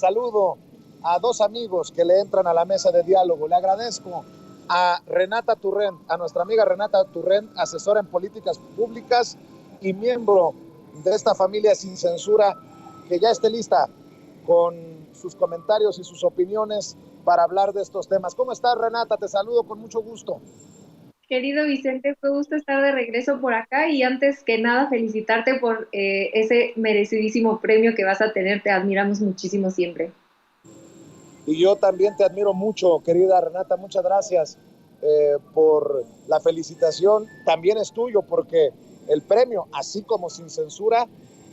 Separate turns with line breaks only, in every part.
Saludo a dos amigos que le entran a la mesa de diálogo. Le agradezco a Renata Turrent, a nuestra amiga Renata Turrent, asesora en políticas públicas y miembro de esta familia sin censura, que ya esté lista con sus comentarios y sus opiniones para hablar de estos temas. ¿Cómo estás, Renata? Te saludo con mucho gusto.
Querido Vicente, fue gusto estar de regreso por acá y antes que nada felicitarte por ese merecidísimo premio que vas a tener. Te admiramos muchísimo siempre.
Y yo también te admiro mucho, querida Renata. Muchas gracias por la felicitación. También es tuyo porque el premio, así como sin censura,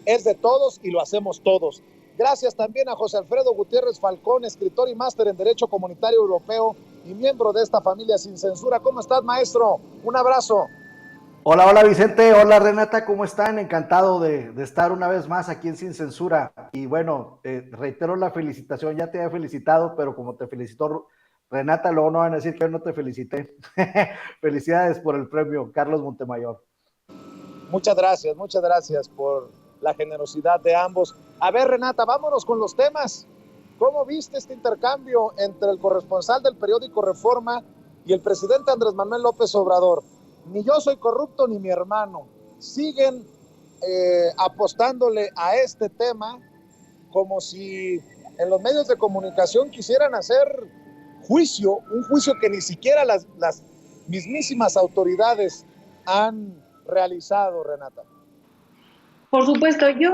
es de todos y lo hacemos todos. Gracias también a José Alfredo Gutiérrez Falcón, escritor y máster en Derecho Comunitario Europeo y miembro de esta familia sin censura. ¿Cómo estás, maestro? Un abrazo.
Hola, hola Vicente, hola Renata, ¿cómo están? Encantado de estar una vez más aquí en Sin Censura. Y bueno, reitero la felicitación, ya te he felicitado, pero como te felicitó Renata, luego no van a decir que yo no te felicité. Felicidades por el premio, Carlos Montemayor.
Muchas gracias por la generosidad de ambos. A ver, Renata, vámonos con los temas. ¿Cómo viste este intercambio entre el corresponsal del periódico Reforma y el presidente Andrés Manuel López Obrador? Ni yo soy corrupto ni mi hermano. Siguen apostándole a este tema como si en los medios de comunicación quisieran hacer un juicio que ni siquiera las mismísimas autoridades han realizado, Renata.
Por supuesto, a mí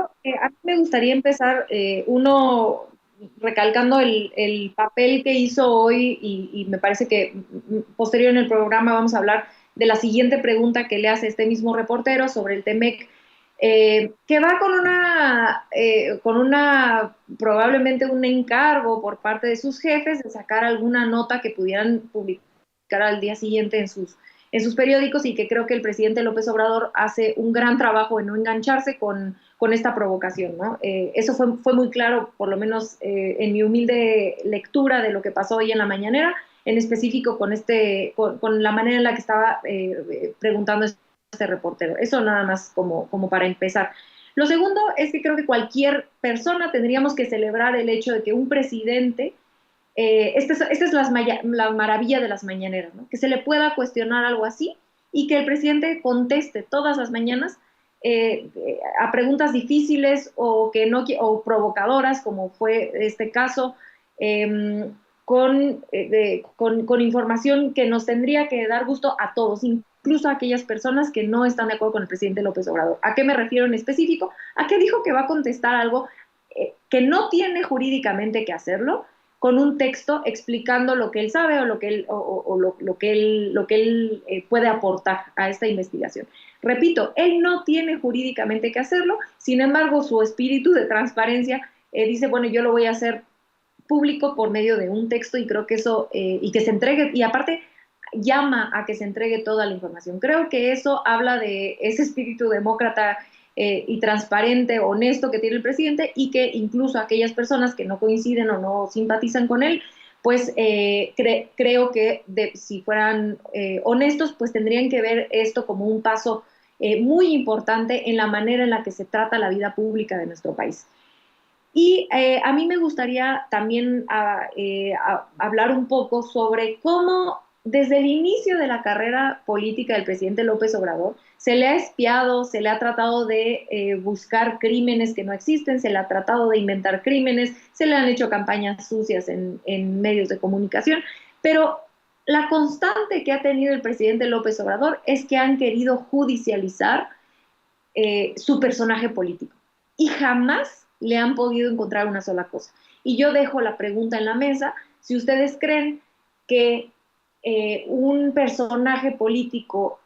me gustaría empezar uno recalcando el papel que hizo hoy y me parece que posterior en el programa vamos a hablar de la siguiente pregunta que le hace este mismo reportero sobre el TEMEC, que va con una probablemente un encargo por parte de sus jefes de sacar alguna nota que pudieran publicar al día siguiente en sus periódicos y que creo que el presidente López Obrador hace un gran trabajo en no engancharse con esta provocación, ¿no? Eso fue muy claro, por lo menos en mi humilde lectura de lo que pasó hoy en la mañanera, en específico con la manera en la que estaba preguntando este reportero. Eso nada más como para empezar. Lo segundo es que creo que cualquier persona tendríamos que celebrar el hecho de que un presidente esta es la maravilla de las mañaneras, ¿no? Que se le pueda cuestionar algo así y que el presidente conteste todas las mañanas a preguntas difíciles o provocadoras, como fue este caso, eh, con información que nos tendría que dar gusto a todos, incluso a aquellas personas que no están de acuerdo con el presidente López Obrador. ¿A qué me refiero en específico? A que dijo que va a contestar algo que no tiene jurídicamente que hacerlo, con un texto explicando lo que él sabe o lo que él puede aportar a esta investigación. Repito, él no tiene jurídicamente que hacerlo, sin embargo, su espíritu de transparencia dice, bueno, yo lo voy a hacer público por medio de un texto y creo que eso, y que se entregue, y aparte llama a que se entregue toda la información. Creo que eso habla de ese espíritu demócrata y transparente, honesto que tiene el presidente y que incluso aquellas personas que no coinciden o no simpatizan con él, pues creo que si fueran honestos, pues tendrían que ver esto como un paso muy importante en la manera en la que se trata la vida pública de nuestro país. Y a mí me gustaría también hablar un poco sobre cómo desde el inicio de la carrera política del presidente López Obrador se le ha espiado, se le ha tratado de buscar crímenes que no existen, se le ha tratado de inventar crímenes, se le han hecho campañas sucias en medios de comunicación, pero la constante que ha tenido el presidente López Obrador es que han querido judicializar su personaje político y jamás le han podido encontrar una sola cosa. Y yo dejo la pregunta en la mesa, si ustedes creen que un personaje político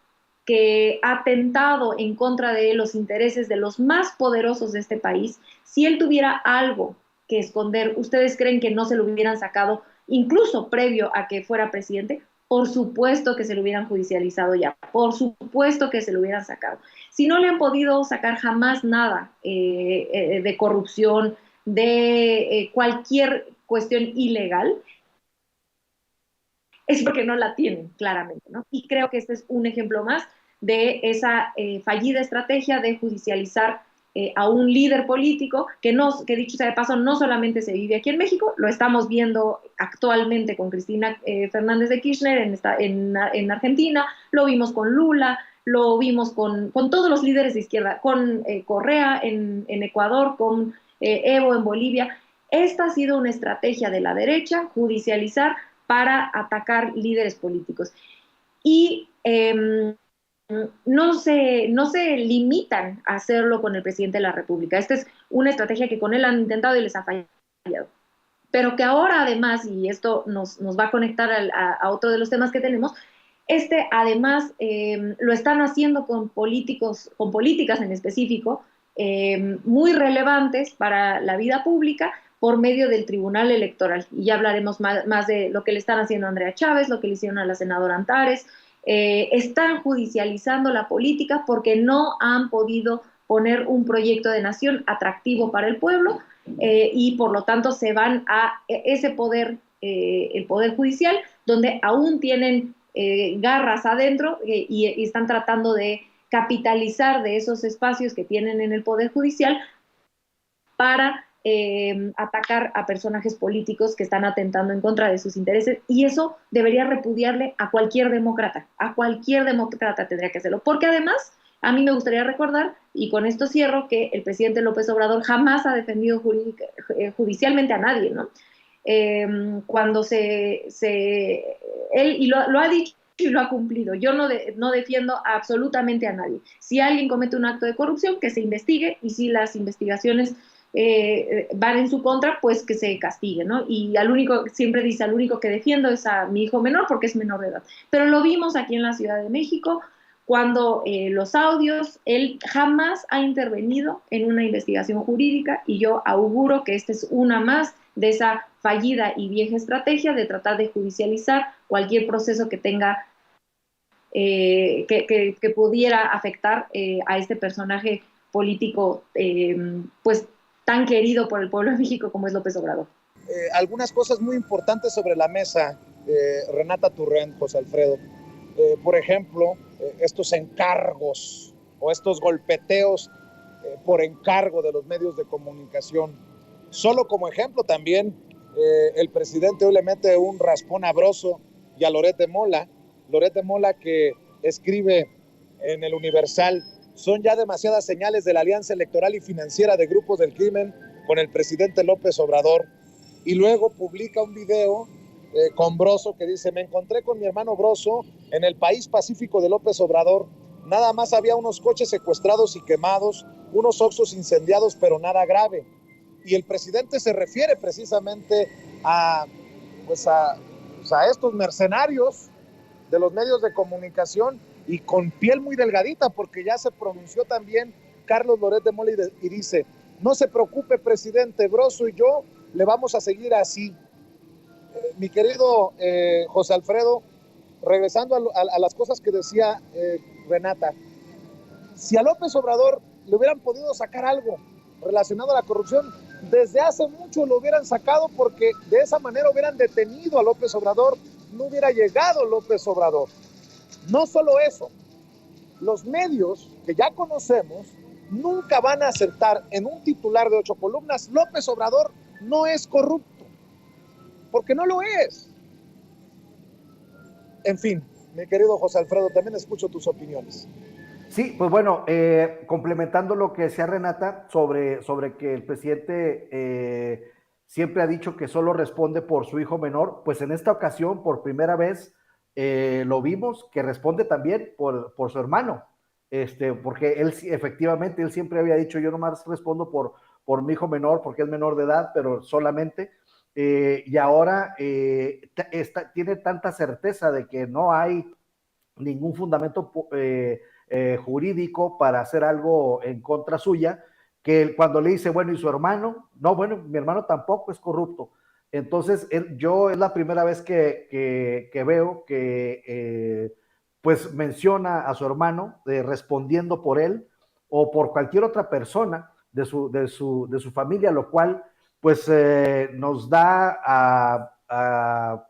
que ha atentado en contra de los intereses de los más poderosos de este país, si él tuviera algo que esconder, ¿ustedes creen que no se lo hubieran sacado incluso previo a que fuera presidente? Por supuesto que se lo hubieran judicializado ya, por supuesto que se lo hubieran sacado. Si no le han podido sacar jamás nada de corrupción, de cualquier cuestión ilegal, es porque no la tienen, claramente, ¿no? Y creo que este es un ejemplo más de esa fallida estrategia de judicializar a un líder político que dicho sea de paso, no solamente se vive aquí en México, lo estamos viendo actualmente con Cristina Fernández de Kirchner en Argentina, lo vimos con Lula, lo vimos con todos los líderes de izquierda, con Correa en Ecuador, con Evo en Bolivia. Esta ha sido una estrategia de la derecha, judicializar para atacar líderes políticos. Y no se limitan a hacerlo con el presidente de la República. Esta es una estrategia que con él han intentado y les ha fallado. Pero que ahora además, y esto nos va a conectar a otro de los temas que tenemos, además lo están haciendo con políticos, con políticas en específico, muy relevantes para la vida pública por medio del Tribunal Electoral. Y ya hablaremos más de lo que le están haciendo a Andrea Chávez, lo que le hicieron a la senadora Antares. Están judicializando la política porque no han podido poner un proyecto de nación atractivo para el pueblo y por lo tanto se van a ese poder, el poder judicial, donde aún tienen garras adentro y están tratando de capitalizar de esos espacios que tienen en el poder judicial para atacar a personajes políticos que están atentando en contra de sus intereses, y eso debería repudiarle a cualquier demócrata tendría que hacerlo, porque además a mí me gustaría recordar, y con esto cierro, que el presidente López Obrador jamás ha defendido judicialmente a nadie, ¿no? Cuando él y lo ha dicho y lo ha cumplido. Yo no defiendo absolutamente a nadie. Si alguien comete un acto de corrupción, que se investigue, y si las investigaciones van en su contra, pues que se castigue, ¿no? Y siempre dice, al único que defiendo es a mi hijo menor porque es menor de edad. Pero lo vimos aquí en la Ciudad de México, cuando los audios, él jamás ha intervenido en una investigación jurídica, y yo auguro que esta es una más de esa fallida y vieja estrategia de tratar de judicializar cualquier proceso que tenga que pudiera afectar a este personaje político pues tan querido por el pueblo de México como es López Obrador.
Algunas cosas muy importantes sobre la mesa, Renata Turren, José Alfredo. Por ejemplo, estos encargos o estos golpeteos por encargo de los medios de comunicación. Solo como ejemplo también, el presidente hoy le mete un raspón a Broso y a Loret de Mola, que escribe en el Universal: son ya demasiadas señales de la alianza electoral y financiera de grupos del crimen con el presidente López Obrador. Y luego publica un video con Broso que dice: me encontré con mi hermano Broso en el país pacífico de López Obrador. Nada más había unos coches secuestrados y quemados, unos Oxxos incendiados, pero nada grave. Y el presidente se refiere precisamente a estos mercenarios de los medios de comunicación, y con piel muy delgadita, porque ya se pronunció también Carlos Loret de Mola y dice: no se preocupe, presidente, Broso y yo le vamos a seguir así. Mi querido José Alfredo, regresando a las cosas que decía Renata, si a López Obrador le hubieran podido sacar algo relacionado a la corrupción, desde hace mucho lo hubieran sacado, porque de esa manera hubieran detenido a López Obrador, no hubiera llegado López Obrador. No solo eso, los medios que ya conocemos nunca van a aceptar en un titular de 8 columnas: López Obrador no es corrupto, porque no lo es. En fin, mi querido José Alfredo, también escucho tus opiniones.
Sí, pues bueno, complementando lo que decía Renata sobre que el presidente siempre ha dicho que solo responde por su hijo menor, pues en esta ocasión, por primera vez, lo vimos que responde también por su hermano, porque él efectivamente, él siempre había dicho: yo nomás respondo por mi hijo menor porque es menor de edad, pero solamente, y ahora tiene tanta certeza de que no hay ningún fundamento jurídico para hacer algo en contra suya, que cuando le dice: bueno, ¿y su hermano? No, bueno, mi hermano tampoco es corrupto. Entonces, yo es la primera vez que veo que pues menciona a su hermano respondiendo por él o por cualquier otra persona de su familia, lo cual pues nos da a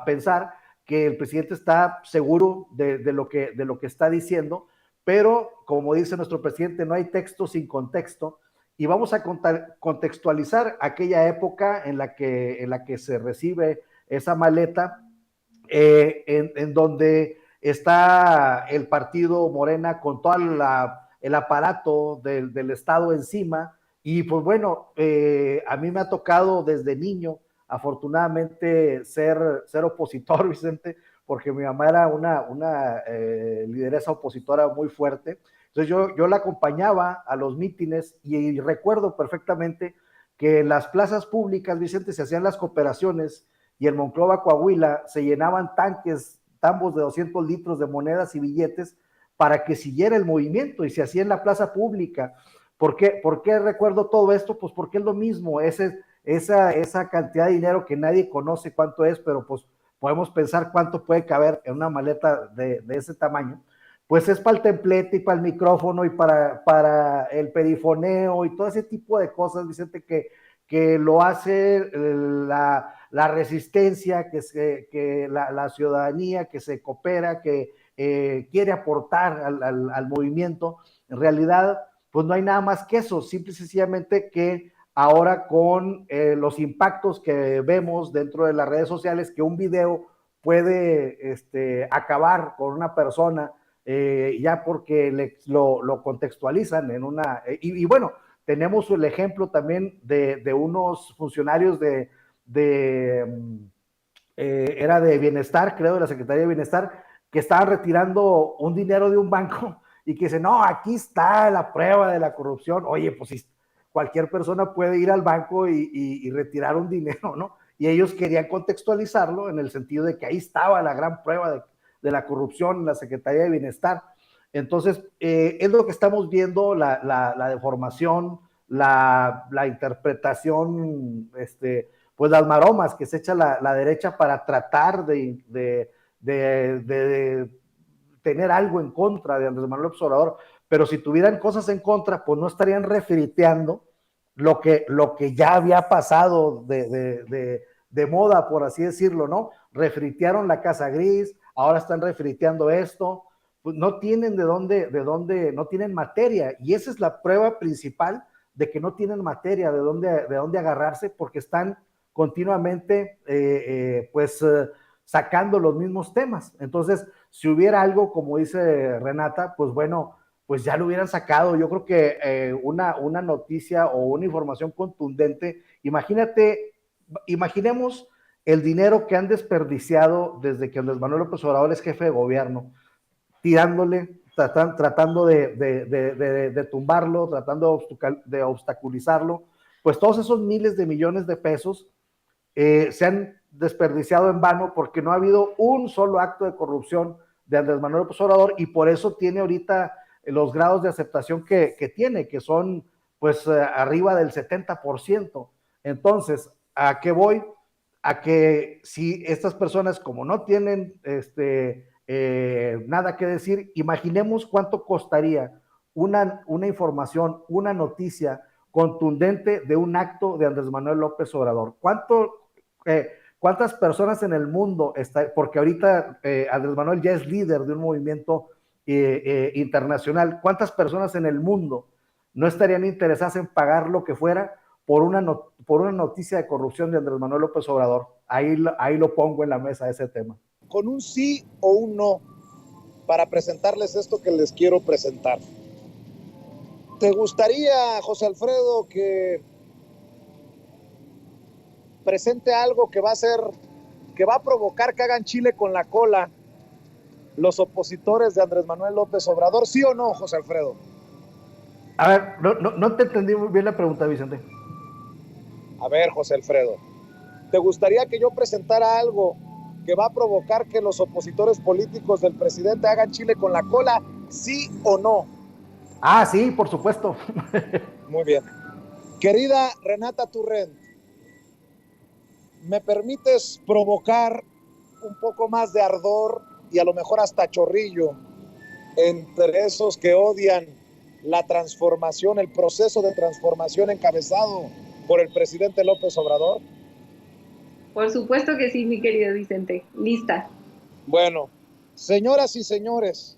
pensar que el presidente está seguro de lo que está diciendo, pero como dice nuestro presidente, no hay texto sin contexto, y vamos a contextualizar aquella época en la que se recibe esa maleta, en donde está el partido Morena con todo el aparato del Estado encima, y pues bueno, a mí me ha tocado desde niño, afortunadamente, ser opositor, Vicente, porque mi mamá era una lideresa opositora muy fuerte. Entonces yo la acompañaba a los mítines y recuerdo perfectamente que en las plazas públicas, Vicente, se hacían las cooperaciones y en Monclova, Coahuila, se llenaban tambos de 200 litros de monedas y billetes para que siguiera el movimiento y se hacía en la plaza pública. ¿Por qué recuerdo todo esto? Pues porque es lo mismo, esa cantidad de dinero que nadie conoce cuánto es, pero pues podemos pensar cuánto puede caber en una maleta de ese tamaño. Pues es para el templete y para el micrófono y para el perifoneo y todo ese tipo de cosas, Vicente, que lo hace la resistencia, que la ciudadanía que se coopera, que quiere aportar al movimiento. En realidad, pues no hay nada más que eso, simple y sencillamente que ahora con los impactos que vemos dentro de las redes sociales, que un video puede acabar con una persona, ya porque lo contextualizan en una... y bueno, tenemos el ejemplo también de unos funcionarios era de Bienestar, creo, de la Secretaría de Bienestar, que estaban retirando un dinero de un banco y que dicen, no, aquí está la prueba de la corrupción. Oye, pues cualquier persona puede ir al banco y retirar un dinero, ¿no? Y ellos querían contextualizarlo en el sentido de que ahí estaba la gran prueba de la corrupción en la Secretaría de Bienestar. Entonces, es lo que estamos viendo, la deformación, la interpretación, pues las maromas que se echa la derecha para tratar de tener algo en contra de Andrés Manuel López Obrador, pero si tuvieran cosas en contra, pues no estarían refriteando lo que ya había pasado de moda, por así decirlo, ¿no? Refritearon la Casa Gris, ahora están refriteando esto, pues no tienen de dónde, no tienen materia, y esa es la prueba principal de que no tienen materia de dónde agarrarse, porque están continuamente sacando los mismos temas. Entonces, si hubiera algo, como dice Renata, pues bueno, pues ya lo hubieran sacado. Yo creo que una noticia o una información contundente, imaginemos el dinero que han desperdiciado desde que Andrés Manuel López Obrador es jefe de gobierno, tirándole, tratando de tumbarlo, tratando de obstaculizarlo, pues todos esos miles de millones de pesos se han desperdiciado en vano porque no ha habido un solo acto de corrupción de Andrés Manuel López Obrador, y por eso tiene ahorita los grados de aceptación que tiene, que son pues arriba del 70%. Entonces, ¿a qué voy? A que si estas personas, como no tienen nada que decir, imaginemos cuánto costaría una información, una noticia contundente de un acto de Andrés Manuel López Obrador. ¿Cuántas personas en el mundo está? Porque ahorita Andrés Manuel ya es líder de un movimiento internacional. ¿Cuántas personas en el mundo no estarían interesadas en pagar lo que fuera por una noticia de corrupción de Andrés Manuel López Obrador? Ahí lo pongo en la mesa, ese tema.
Con un sí o un no para presentarles esto que les quiero presentar. ¿Te gustaría, José Alfredo, que presente algo que va a provocar que hagan chile con la cola los opositores de Andrés Manuel López Obrador? ¿Sí o no, José Alfredo?
A ver, no te entendí muy bien la pregunta, Vicente.
A ver, José Alfredo, ¿te gustaría que yo presentara algo que va a provocar que los opositores políticos del presidente hagan chile con la cola? ¿Sí o no?
Ah, sí, por supuesto.
Muy bien. Querida Renata Turrent, ¿me permites provocar un poco más de ardor y a lo mejor hasta chorrillo entre esos que odian la transformación, el proceso de transformación encabezado por el presidente López Obrador?
Por supuesto que sí, mi querido Vicente. Lista.
Bueno, señoras y señores,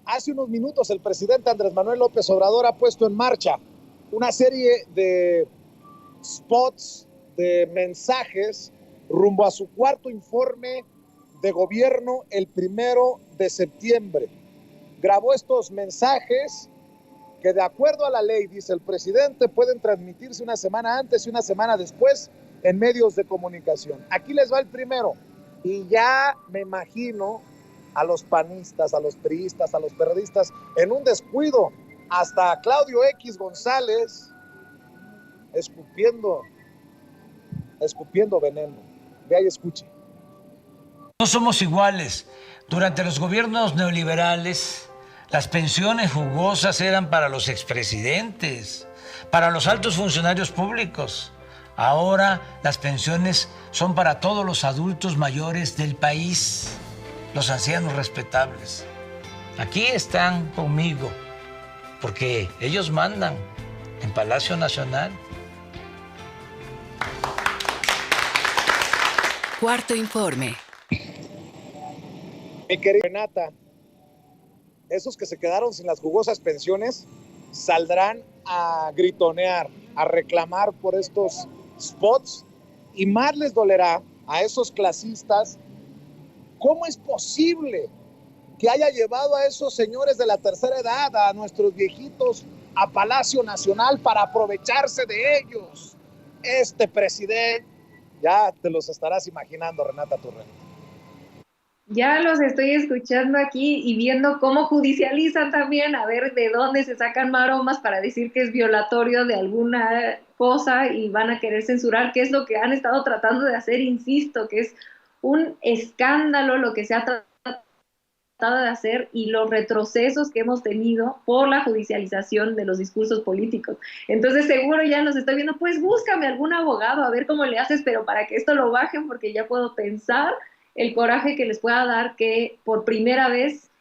Hace unos minutos el presidente Andrés Manuel López Obrador ha puesto en marcha una serie de spots, de mensajes rumbo a su cuarto informe de gobierno el 1 de septiembre. Grabó estos mensajes que, de acuerdo a la ley, dice el presidente, pueden transmitirse una semana antes y una semana después en medios de comunicación. Aquí les va el primero, y ya me imagino a los panistas, a los priistas, a los periodistas, en un descuido, hasta a Claudio X González escupiendo veneno. Vea y escuche.
No somos iguales. Durante los gobiernos neoliberales, las pensiones jugosas eran para los expresidentes, para los altos funcionarios públicos. Ahora las pensiones son para todos los adultos mayores del país, los ancianos respetables. Aquí están conmigo, porque ellos mandan en Palacio Nacional.
Cuarto informe.
Mi querida Renata, esos que se quedaron sin las jugosas pensiones saldrán a gritonear, a reclamar por estos spots, y más les dolerá a esos clasistas. ¿Cómo es posible que haya llevado a esos señores de la tercera edad, a nuestros viejitos, a Palacio Nacional para aprovecharse de ellos? Este presidente, ya te los estarás imaginando, Renata Turrent.
Ya los estoy escuchando aquí y viendo cómo judicializan también, a ver de dónde se sacan maromas para decir que es violatorio de alguna cosa y van a querer censurar, que es lo que han estado tratando de hacer, insisto, que es un escándalo lo que se ha tratado de hacer y los retrocesos que hemos tenido por la judicialización de los discursos políticos. Entonces seguro ya nos estoy viendo, pues búscame algún abogado a ver cómo le haces, pero para que esto lo bajen, porque ya puedo pensar el coraje que les pueda dar que por primera vez,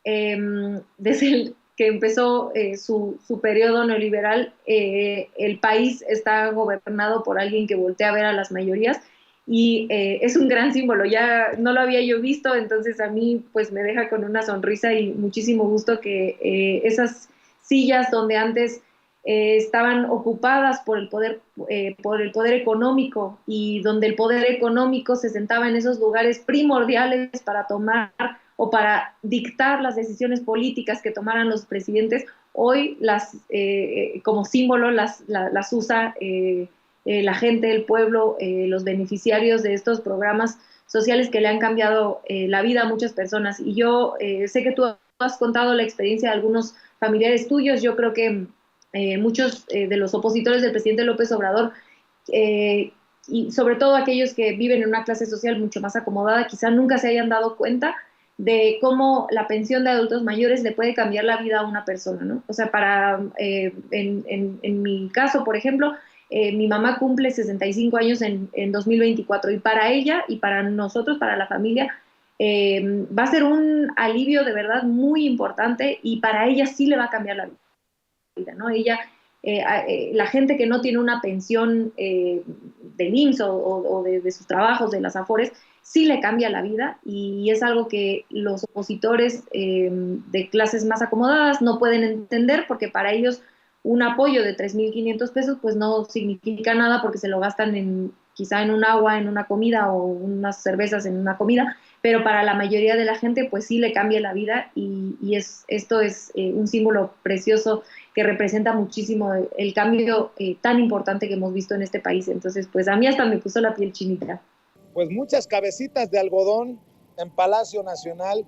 desde el que empezó su periodo neoliberal, el país está gobernado por alguien que voltea a ver a las mayorías, y es un gran símbolo. Ya no lo había yo visto, entonces a mí pues me deja con una sonrisa y muchísimo gusto que esas sillas donde antes estaban ocupadas por el poder económico, y donde el poder económico se sentaba en esos lugares primordiales para tomar o para dictar las decisiones políticas que tomaran los presidentes, hoy como símbolo las usa la gente, el pueblo, los beneficiarios de estos programas sociales que le han cambiado la vida a muchas personas. Y yo sé que tú has contado la experiencia de algunos familiares tuyos. Yo creo que muchos de los opositores del presidente López Obrador, y sobre todo aquellos que viven en una clase social mucho más acomodada, quizá nunca se hayan dado cuenta de cómo la pensión de adultos mayores le puede cambiar la vida a una persona, ¿no? O sea, en mi caso, por ejemplo, mi mamá cumple 65 años en 2024, y para ella y para nosotros, para la familia, va a ser un alivio de verdad muy importante, y para ella sí le va a cambiar la vida, ¿no? Ella, la gente que no tiene una pensión del IMSS o de sus trabajos, de las AFORES, sí le cambia la vida, y es algo que los opositores de clases más acomodadas no pueden entender, porque para ellos un apoyo de 3,500 pesos pues no significa nada, porque se lo gastan quizá en un agua, en una comida, o unas cervezas en una comida, pero para la mayoría de la gente pues sí le cambia la vida, y esto es un símbolo precioso que representa muchísimo el cambio tan importante que hemos visto en este país. Entonces pues a mí hasta me puso la piel chinita.
Pues muchas cabecitas de algodón en Palacio Nacional,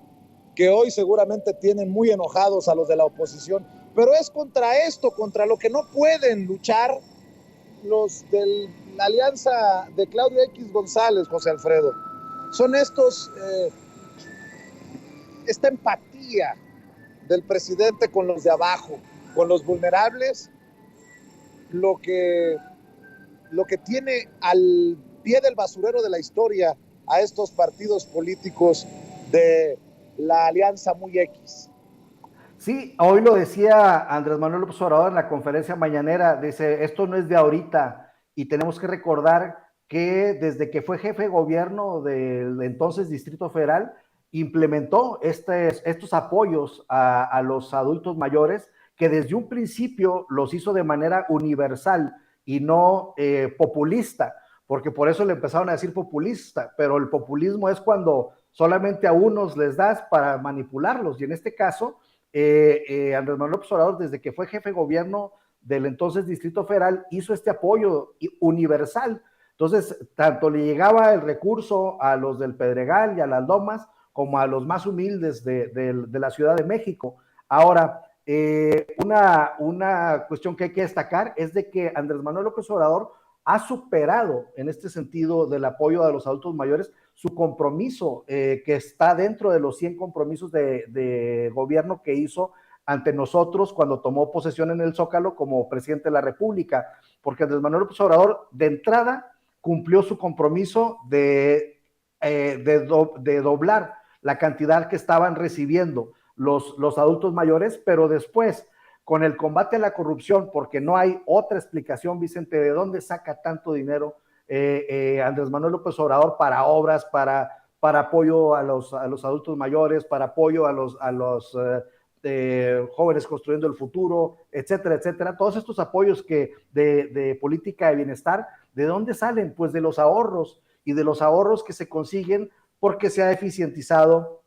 que hoy seguramente tienen muy enojados a los de la oposición, pero es contra esto, contra lo que no pueden luchar los de la alianza de Claudio X González, José Alfredo. Son esta empatía del presidente con los de abajo, con los vulnerables, lo que tiene al pie del basurero de la historia a estos partidos políticos de la alianza muy X.
Sí, hoy lo decía Andrés Manuel López Obrador en la conferencia mañanera, dice, esto no es de ahorita, y tenemos que recordar que desde que fue jefe de gobierno del entonces Distrito Federal, implementó estos apoyos a los adultos mayores, que desde un principio los hizo de manera universal y no populista, porque por eso le empezaron a decir populista, pero el populismo es cuando solamente a unos les das para manipularlos, y en este caso, Andrés Manuel López Obrador, desde que fue jefe de gobierno del entonces Distrito Federal, hizo este apoyo universal. Entonces, tanto le llegaba el recurso a los del Pedregal y a las Lomas, como a los más humildes de la Ciudad de México. Ahora, una cuestión que hay que destacar es de que Andrés Manuel López Obrador ha superado en este sentido del apoyo a los adultos mayores su compromiso, que está dentro de los 100 compromisos de gobierno que hizo ante nosotros cuando tomó posesión en el Zócalo como presidente de la República, porque Andrés Manuel López Obrador de entrada cumplió su compromiso de doblar la cantidad que estaban recibiendo los adultos mayores, pero después, con el combate a la corrupción, porque no hay otra explicación, Vicente, de dónde saca tanto dinero Andrés Manuel López Obrador para obras, para apoyo a los adultos mayores, para apoyo a los jóvenes construyendo el futuro, etcétera, etcétera. Todos estos apoyos de política de bienestar, ¿de dónde salen? Pues de los ahorros, y de los ahorros que se consiguen porque se ha eficientizado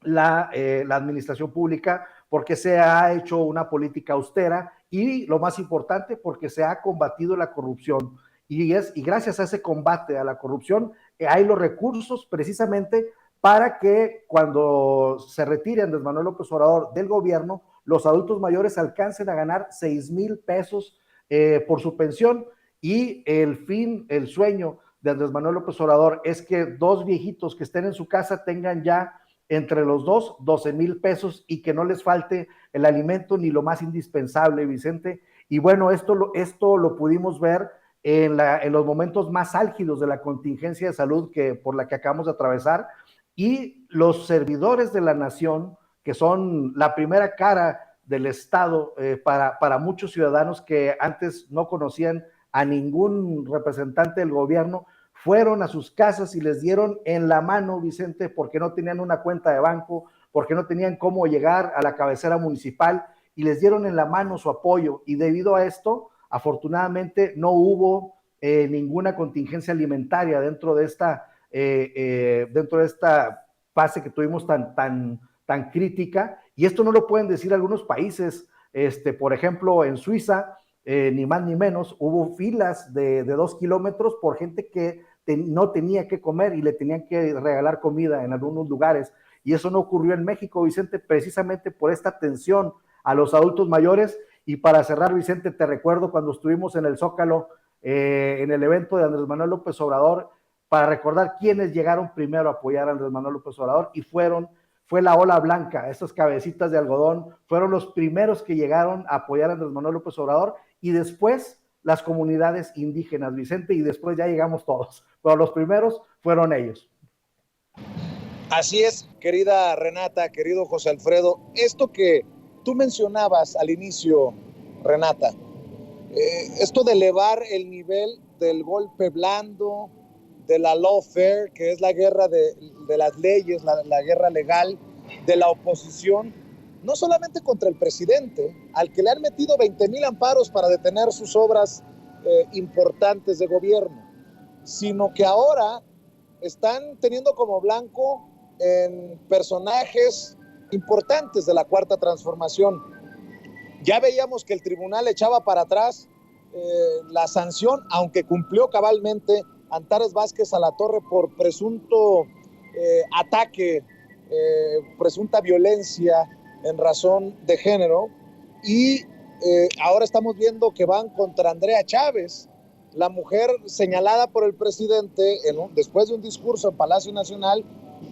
la administración pública, porque se ha hecho una política austera, y lo más importante, porque se ha combatido la corrupción. Y gracias a ese combate a la corrupción, hay los recursos precisamente para que cuando se retire Andrés Manuel López Obrador del gobierno, los adultos mayores alcancen a ganar 6,000 pesos por su pensión, y el sueño de Andrés Manuel López Obrador es que 2 viejitos que estén en su casa tengan ya entre los dos 12,000 pesos, y que no les falte el alimento ni lo más indispensable, Vicente. Y bueno, esto lo pudimos ver en los momentos más álgidos de la contingencia de salud por la que acabamos de atravesar, y los servidores de la nación, que son la primera cara del Estado para muchos ciudadanos que antes no conocían a ningún representante del gobierno, fueron a sus casas y les dieron en la mano, Vicente, porque no tenían una cuenta de banco, porque no tenían cómo llegar a la cabecera municipal, y les dieron en la mano su apoyo. Y debido a esto, afortunadamente, no hubo ninguna contingencia alimentaria dentro de esta fase que tuvimos tan crítica. Y esto no lo pueden decir algunos países. Por ejemplo, en Suiza, ni más ni menos, hubo filas de 2 kilómetros por gente que no tenía que comer, y le tenían que regalar comida en algunos lugares. Y eso no ocurrió en México, Vicente, precisamente por esta atención a los adultos mayores. Y para cerrar, Vicente, te recuerdo cuando estuvimos en el Zócalo, en el evento de Andrés Manuel López Obrador, para recordar quiénes llegaron primero a apoyar a Andrés Manuel López Obrador, y fue la ola blanca, esas cabecitas de algodón, fueron los primeros que llegaron a apoyar a Andrés Manuel López Obrador, y después las comunidades indígenas, Vicente, y después ya llegamos todos, pero los primeros fueron ellos.
Así es, querida Renata, querido José Alfredo, esto que tú mencionabas al inicio, Renata, esto de elevar el nivel del golpe blando, de la lawfare, que es la guerra de las leyes, la guerra legal de la oposición, no solamente contra el presidente, al que le han metido 20,000 amparos para detener sus obras importantes de gobierno, sino que ahora están teniendo como blanco en personajes importantes de la Cuarta Transformación. Ya veíamos que el tribunal echaba para atrás la sanción, aunque cumplió cabalmente Antares Vázquez Alatorre por presunto ataque, presunta violencia en razón de género, y ahora estamos viendo que van contra Andrea Chávez, la mujer señalada por el presidente después de un discurso en Palacio Nacional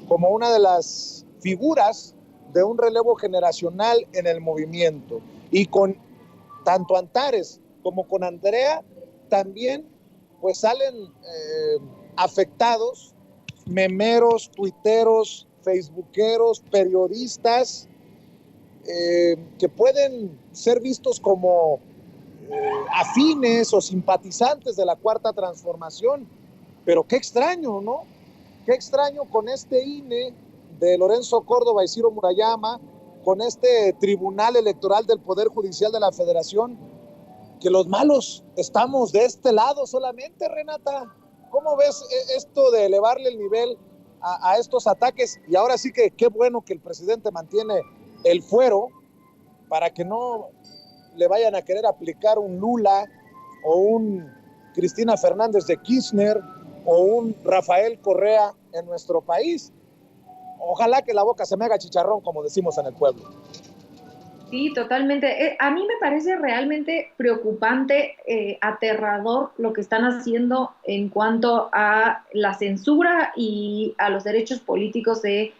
como una de las figuras de un relevo generacional en el movimiento. Y con tanto Antares como con Andrea también pues salen afectados memeros, tuiteros, facebookeros, periodistas que pueden ser vistos como afines o simpatizantes de la Cuarta Transformación. Pero qué extraño, ¿no? Qué extraño con este INE de Lorenzo Córdoba y Ciro Murayama, con este Tribunal Electoral del Poder Judicial de la Federación, que los malos estamos de este lado solamente, Renata. ¿Cómo ves esto de elevarle el nivel a estos ataques? Y ahora sí que qué bueno que el presidente mantiene el fuero para que no le vayan a querer aplicar un Lula o un Cristina Fernández de Kirchner o un Rafael Correa en nuestro país. Ojalá que la boca se me haga chicharrón, como decimos en el pueblo.
Sí, totalmente. A mí me parece realmente preocupante, aterrador lo que están haciendo en cuanto a la censura y a los derechos políticos de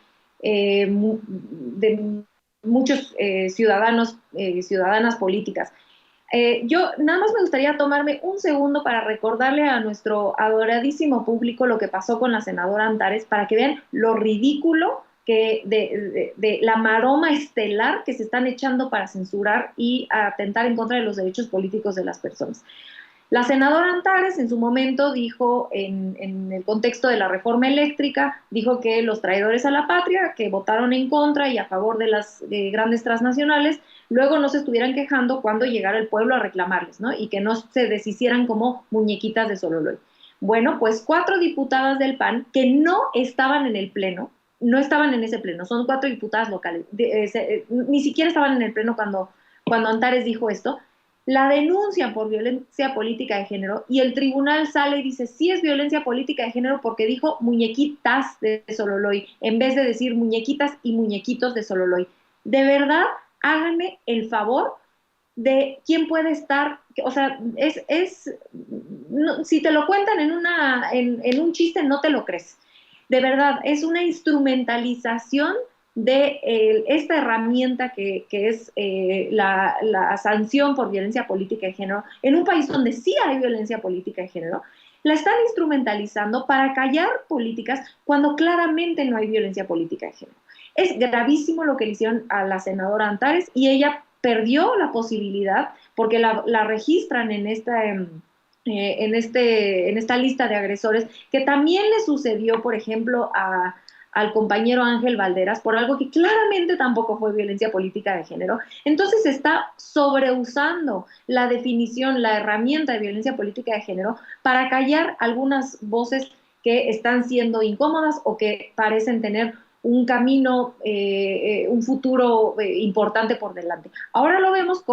muchos ciudadanos, ciudadanas políticas. Yo nada más me gustaría tomarme un segundo para recordarle a nuestro adoradísimo público lo que pasó con la senadora Antares, para que vean lo ridículo que de la maroma estelar que se están echando para censurar y atentar en contra de los derechos políticos de las personas. La senadora Antares en su momento dijo, en el contexto de la reforma eléctrica, dijo que los traidores a la patria, que votaron en contra y a favor de las grandes transnacionales, luego no se estuvieran quejando cuando llegara el pueblo a reclamarles, ¿no? Y que no se deshicieran como muñequitas de Sololoy. Bueno, pues 4 diputadas del PAN que no estaban en el pleno, no estaban en ese pleno, son 4 diputadas locales, ni siquiera estaban en el pleno cuando Antares dijo esto, la denuncian por violencia política de género y el tribunal sale y dice, sí es violencia política de género porque dijo muñequitas de Sololoy, en vez de decir muñequitas y muñequitos de Sololoy. De verdad, háganme el favor de quién puede estar, o sea, no, si te lo cuentan en un chiste, no te lo crees. De verdad, es una instrumentalización de esta herramienta que es la sanción por violencia política de género, en un país donde sí hay violencia política de género, la están instrumentalizando para callar políticas cuando claramente no hay violencia política de género. Es gravísimo lo que le hicieron a la senadora Antares y ella perdió la posibilidad, porque la registran en esta lista de agresores, que también le sucedió, por ejemplo, al compañero Ángel Valderas, por algo que claramente tampoco fue violencia política de género. Entonces se está sobreusando la definición, la herramienta de violencia política de género para callar algunas voces que están siendo incómodas o que parecen tener un camino, un futuro importante por delante. Ahora lo vemos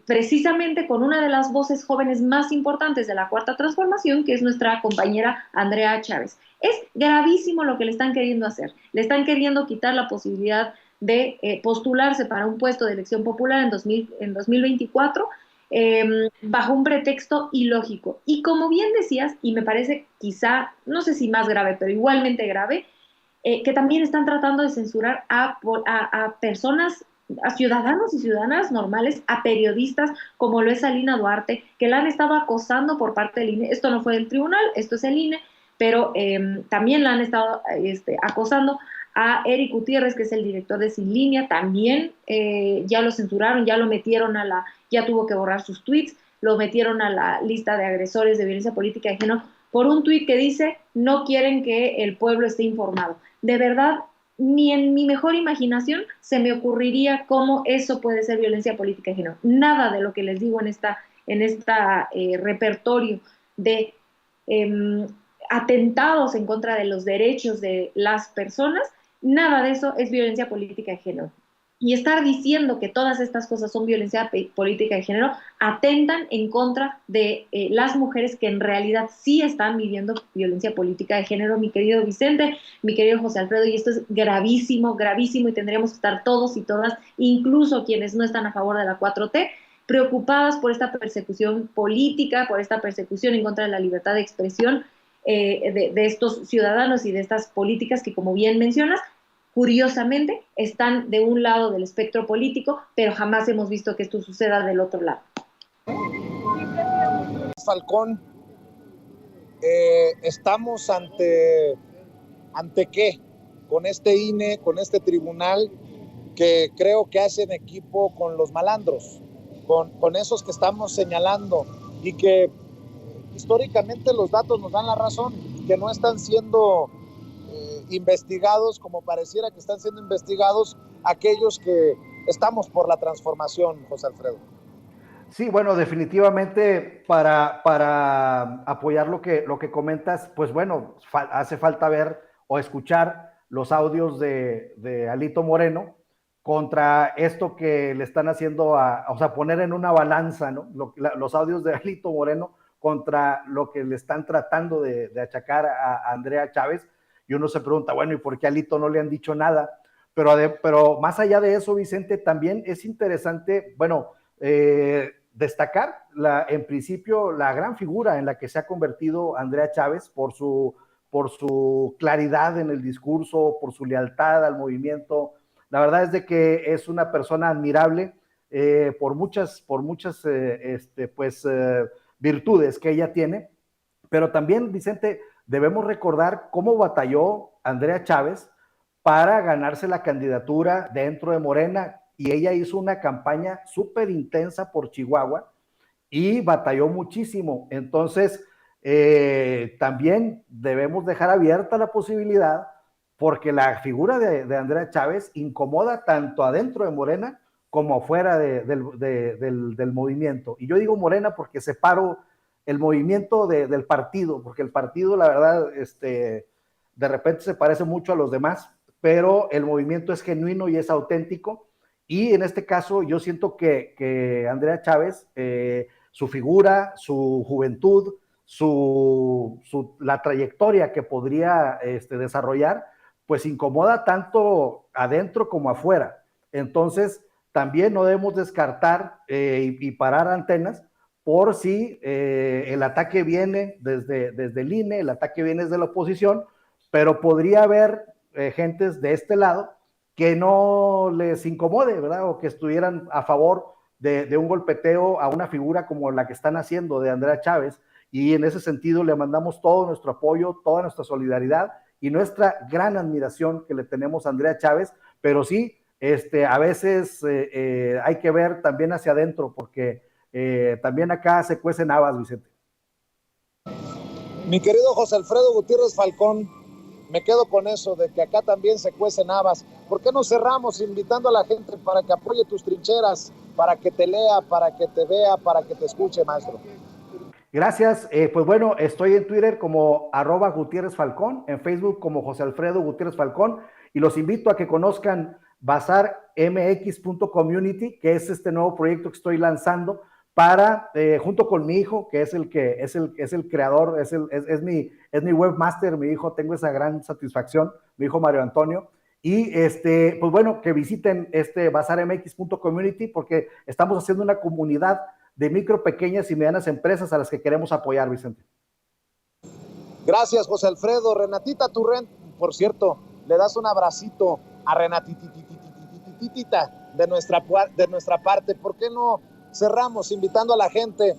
precisamente con una de las voces jóvenes más importantes de la Cuarta Transformación, que es nuestra compañera Andrea Chávez. Es gravísimo lo que le están queriendo hacer. Le están queriendo quitar la posibilidad de postularse para un puesto de elección popular en 2024 bajo un pretexto ilógico. Y como bien decías, y me parece quizá, no sé si más grave, pero igualmente grave, que también están tratando de censurar a personas, a ciudadanos y ciudadanas normales, a periodistas como lo es Alina Duarte, que la han estado acosando por parte del INE. Esto no fue del tribunal, esto es el INE, pero también la han estado acosando. A Eric Gutiérrez, que es el director de Sin Línea, también ya lo censuraron, ya lo metieron ya tuvo que borrar sus tweets, lo metieron a la lista de agresores de violencia política de género por un tuit que dice, no quieren que el pueblo esté informado. De verdad, ni en mi mejor imaginación se me ocurriría cómo eso puede ser violencia política de género. Nada de lo que les digo en esta repertorio de atentados en contra de los derechos de las personas, nada de eso es violencia política de género. Y estar diciendo que todas estas cosas son violencia política de género atentan en contra de las mujeres que en realidad sí están viviendo violencia política de género, mi querido Vicente, mi querido José Alfredo, y esto es gravísimo, gravísimo, y tendríamos que estar todos y todas, incluso quienes no están a favor de la 4T, preocupadas por esta persecución política, por esta persecución en contra de la libertad de expresión de estos ciudadanos y de estas políticas que, como bien mencionas, curiosamente, están de un lado del espectro político, pero jamás hemos visto que esto suceda del otro lado.
Falcón, estamos ante qué, con este INE, con este tribunal que creo que hacen equipo con los malandros, con esos que estamos señalando y que históricamente los datos nos dan la razón, que no están siendo investigados, como pareciera que están siendo investigados aquellos que estamos por la transformación, José Alfredo.
Sí, bueno, definitivamente para apoyar lo que comentas, pues bueno, hace falta ver o escuchar los audios de Alito Moreno contra esto que le están haciendo, o sea, poner en una balanza, ¿no? Los audios de Alito Moreno contra lo que le están tratando de achacar a Andrea Chávez, y uno se pregunta, bueno, ¿y por qué a Alito no le han dicho nada? Pero más allá de eso, Vicente, también es interesante, bueno, destacar en principio la gran figura en la que se ha convertido Andrea Chávez por su claridad en el discurso, por su lealtad al movimiento. La verdad es de que es una persona admirable por muchas virtudes que ella tiene, pero también, Vicente, debemos recordar cómo batalló Andrea Chávez para ganarse la candidatura dentro de Morena, y ella hizo una campaña súper intensa por Chihuahua y batalló muchísimo. Entonces, también debemos dejar abierta la posibilidad, porque la figura de Andrea Chávez incomoda tanto adentro de Morena como afuera del movimiento. Y yo digo Morena porque separo el movimiento del partido, porque el partido, la verdad, de repente se parece mucho a los demás, pero el movimiento es genuino y es auténtico. Y en este caso yo siento que Andrea Chávez, su figura, su juventud, la trayectoria que podría desarrollar, pues incomoda tanto adentro como afuera. Entonces, también no debemos descartar y parar antenas por si el ataque viene desde el INE, el ataque viene desde la oposición, pero podría haber gentes de este lado que no les incomode, ¿verdad? O que estuvieran a favor de un golpeteo a una figura como la que están haciendo de Andrea Chávez, y en ese sentido le mandamos todo nuestro apoyo, toda nuestra solidaridad y nuestra gran admiración que le tenemos a Andrea Chávez, pero sí, a veces hay que ver también hacia adentro, porque también acá se cuecen habas, Vicente.
Mi querido José Alfredo Gutiérrez Falcón, me quedo con eso de que acá también se cuecen habas. ¿Por qué no cerramos invitando a la gente para que apoye tus trincheras, para que te lea, para que te vea, para que te escuche, maestro?
Gracias. Pues bueno, estoy en Twitter como @Gutiérrez Falcón, en Facebook como José Alfredo Gutiérrez Falcón, y los invito a que conozcan bazarmx.community, que es este nuevo proyecto que estoy lanzando para, junto con mi hijo, que es el creador, es mi webmaster, mi hijo, tengo esa gran satisfacción, mi hijo Mario Antonio. Y pues bueno, que visiten bazarmx.community, porque estamos haciendo una comunidad de micro, pequeñas y medianas empresas a las que queremos apoyar, Vicente.
Gracias, José Alfredo. Renatita Turrent, por cierto, le das un abracito a Renatititititita de nuestra parte. ¿Por qué no cerramos invitando a la gente,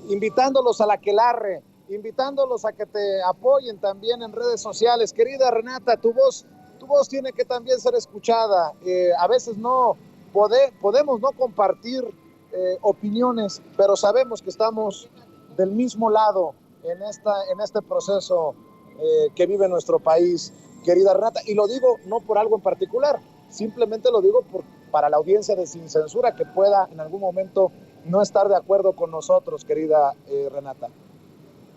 invitándolos a la aquelarre, invitándolos a que te apoyen también en redes sociales? Querida Renata, tu voz tiene que también ser escuchada. A veces no podemos no compartir opiniones, pero sabemos que estamos del mismo lado en este proceso que vive nuestro país, querida Renata, y lo digo no por algo en particular, simplemente lo digo para la audiencia de Sin Censura que pueda en algún momento no estar de acuerdo con nosotros, querida Renata.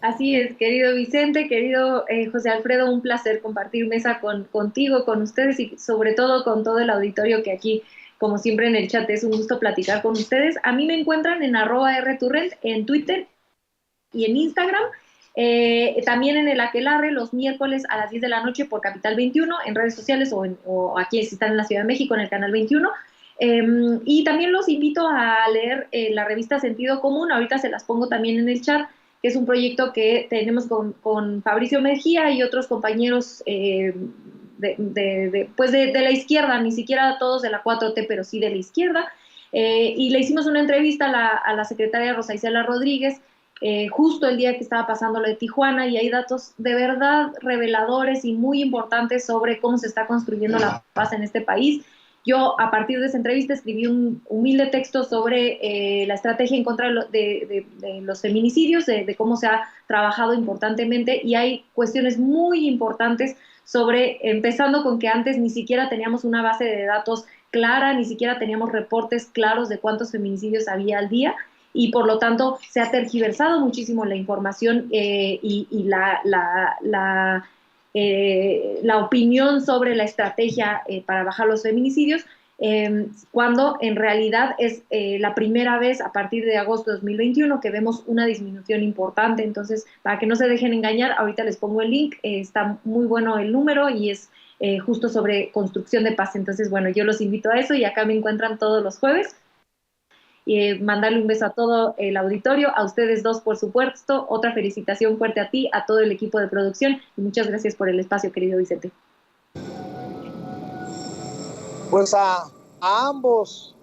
Así es, querido Vicente, querido José Alfredo, un placer compartir mesa contigo, con ustedes y sobre todo con todo el auditorio que aquí, como siempre en el chat, es un gusto platicar con ustedes. A mí me encuentran en @rturrent en Twitter y en Instagram. También en el Aquelarre los miércoles a las 10 de la noche por Capital 21 en redes sociales o aquí si están en la Ciudad de México en el Canal 21. Y también los invito a leer la revista Sentido Común. Ahorita se las pongo también en el chat, que es un proyecto que tenemos con Fabricio Mejía y otros compañeros de la izquierda, ni siquiera todos de la 4T, pero sí de la izquierda. Y le hicimos una entrevista a la secretaria Rosa Isela Rodríguez, justo el día que estaba pasando lo de Tijuana, y hay datos de verdad reveladores y muy importantes sobre cómo se está construyendo la paz en este país. Yo, a partir de esa entrevista, escribí un humilde texto sobre la estrategia en contra de los feminicidios, de cómo se ha trabajado importantemente, y hay cuestiones muy importantes empezando con que antes ni siquiera teníamos una base de datos clara, ni siquiera teníamos reportes claros de cuántos feminicidios había al día, y por lo tanto se ha tergiversado muchísimo la información y la opinión sobre la estrategia para bajar los feminicidios, cuando en realidad es la primera vez a partir de agosto de 2021 que vemos una disminución importante. Entonces, para que no se dejen engañar, ahorita les pongo el link, está muy bueno el número y es justo sobre construcción de paz. Entonces, bueno, yo los invito a eso y acá me encuentran todos los jueves. Mandarle un beso a todo el auditorio, a ustedes dos por supuesto, otra felicitación fuerte a ti, a todo el equipo de producción y muchas gracias por el espacio, querido Vicente.
Pues a ambos,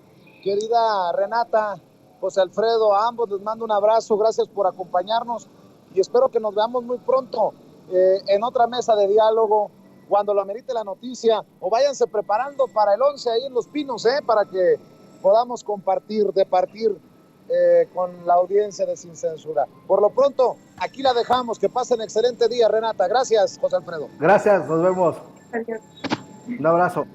querida Renata, José Alfredo, a ambos les mando un abrazo, gracias por acompañarnos y espero que nos veamos muy pronto en otra mesa de diálogo cuando lo amerite la noticia, o váyanse preparando para el 11 ahí en Los Pinos, para que podamos departir con la audiencia de Sin Censura. Por lo pronto, aquí la dejamos, que pasen excelente día, Renata. Gracias, José Alfredo.
Gracias, nos vemos.
Gracias.
Un abrazo.